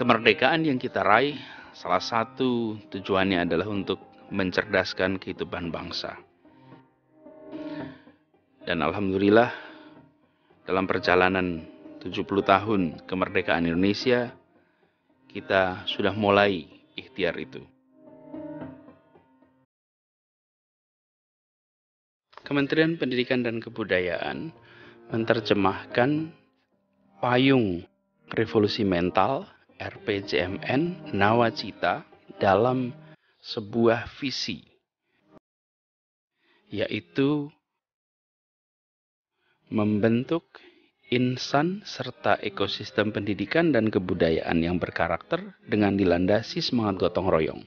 Kemerdekaan yang kita raih, salah satu tujuannya adalah untuk mencerdaskan kehidupan bangsa. Dan alhamdulillah, dalam perjalanan 70 tahun kemerdekaan Indonesia, kita sudah mulai ikhtiar itu. Kementerian Pendidikan dan Kebudayaan menerjemahkan payung revolusi mental RPJMN Nawacita dalam sebuah visi, yaitu membentuk insan serta ekosistem pendidikan dan kebudayaan yang berkarakter dengan dilandasi semangat gotong royong.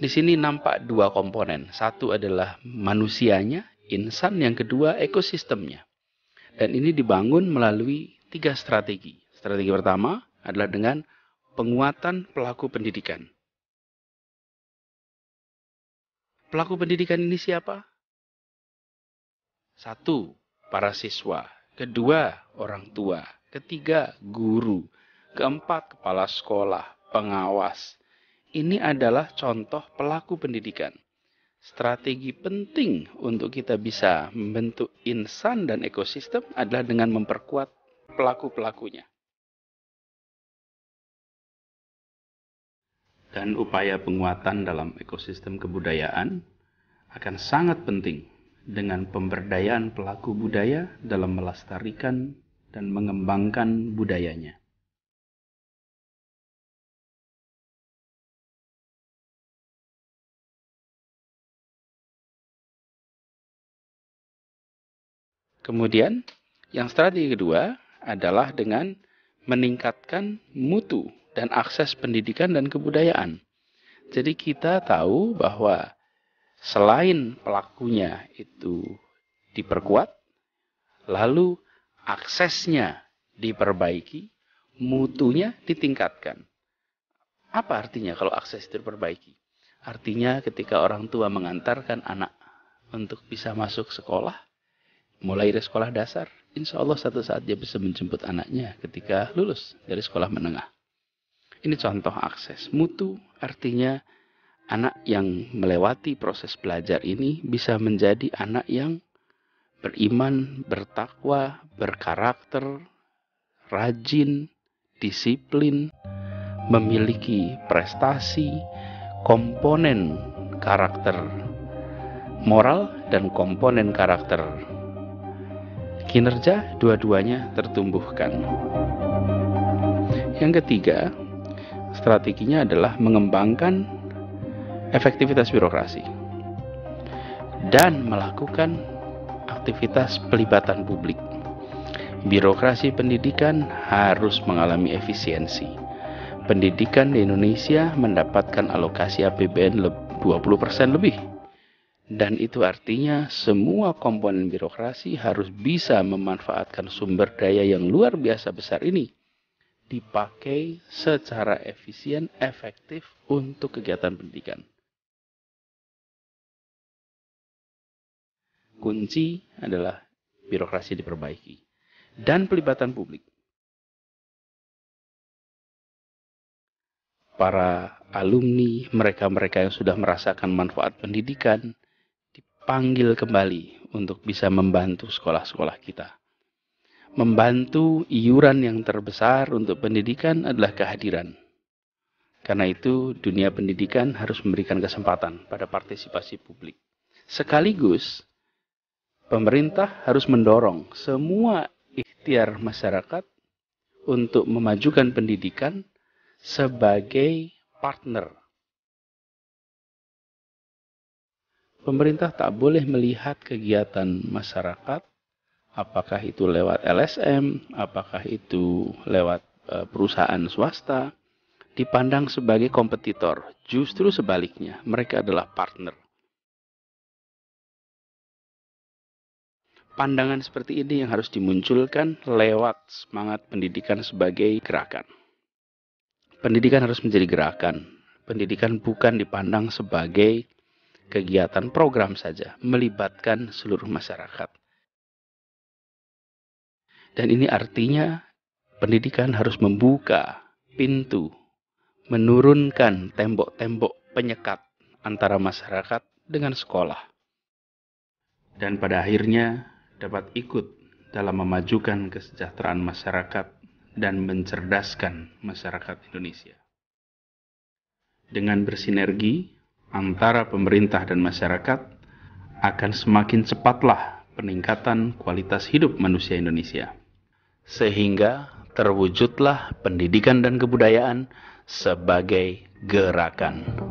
Di sini nampak dua komponen. Satu adalah manusianya, insan, yang kedua ekosistemnya. Dan ini dibangun melalui 3 strategi. Strategi pertama adalah dengan penguatan pelaku pendidikan. Pelaku pendidikan ini siapa? 1, para siswa. 2, orang tua. 3, guru. 4, kepala sekolah, pengawas. Ini adalah contoh pelaku pendidikan. Strategi penting untuk kita bisa membentuk insan dan ekosistem adalah dengan memperkuat pelaku-pelakunya. Dan upaya penguatan dalam ekosistem kebudayaan akan sangat penting dengan pemberdayaan pelaku budaya dalam melestarikan dan mengembangkan budayanya. Kemudian, yang strategi kedua adalah dengan meningkatkan mutu dan akses pendidikan dan kebudayaan. Jadi kita tahu bahwa selain pelakunya itu diperkuat, lalu aksesnya diperbaiki, mutunya ditingkatkan. Apa artinya kalau akses diperbaiki? Artinya ketika orang tua mengantarkan anak untuk bisa masuk sekolah, mulai dari sekolah dasar, insya Allah satu saat dia bisa menjemput anaknya ketika lulus dari sekolah menengah. Ini contoh akses. Mutu artinya anak yang melewati proses belajar ini bisa menjadi anak yang beriman, bertakwa, berkarakter, rajin, disiplin, memiliki prestasi, komponen karakter moral, dan komponen karakter kinerja, dua-duanya tertumbuhkan. Yang ketiga, strateginya adalah mengembangkan efektivitas birokrasi dan melakukan aktivitas pelibatan publik. Birokrasi pendidikan harus mengalami efisiensi. Pendidikan di Indonesia mendapatkan alokasi APBN 20% lebih. Dan itu artinya semua komponen birokrasi harus bisa memanfaatkan sumber daya yang luar biasa besar ini dipakai secara efisien, efektif untuk kegiatan pendidikan. Kunci adalah birokrasi diperbaiki dan pelibatan publik. Para alumni, mereka-mereka yang sudah merasakan manfaat pendidikan, dipanggil kembali untuk bisa membantu sekolah-sekolah kita. Membantu iuran yang terbesar untuk pendidikan adalah kehadiran. Karena itu, dunia pendidikan harus memberikan kesempatan pada partisipasi publik. Sekaligus, pemerintah harus mendorong semua ikhtiar masyarakat untuk memajukan pendidikan sebagai partner. Pemerintah tak boleh melihat kegiatan masyarakat, apakah itu lewat LSM, apakah itu lewat perusahaan swasta, dipandang sebagai kompetitor. Justru sebaliknya, mereka adalah partner. Pandangan seperti ini yang harus dimunculkan lewat semangat pendidikan sebagai gerakan. Pendidikan harus menjadi gerakan. Pendidikan bukan dipandang sebagai kegiatan program saja, melibatkan seluruh masyarakat. Dan ini artinya pendidikan harus membuka pintu menurunkan tembok-tembok penyekat antara masyarakat dengan sekolah, dan pada akhirnya dapat ikut dalam memajukan kesejahteraan masyarakat dan mencerdaskan masyarakat Indonesia. Dengan bersinergi antara pemerintah dan masyarakat, akan semakin cepatlah peningkatan kualitas hidup manusia Indonesia, sehingga terwujudlah pendidikan dan kebudayaan sebagai gerakan.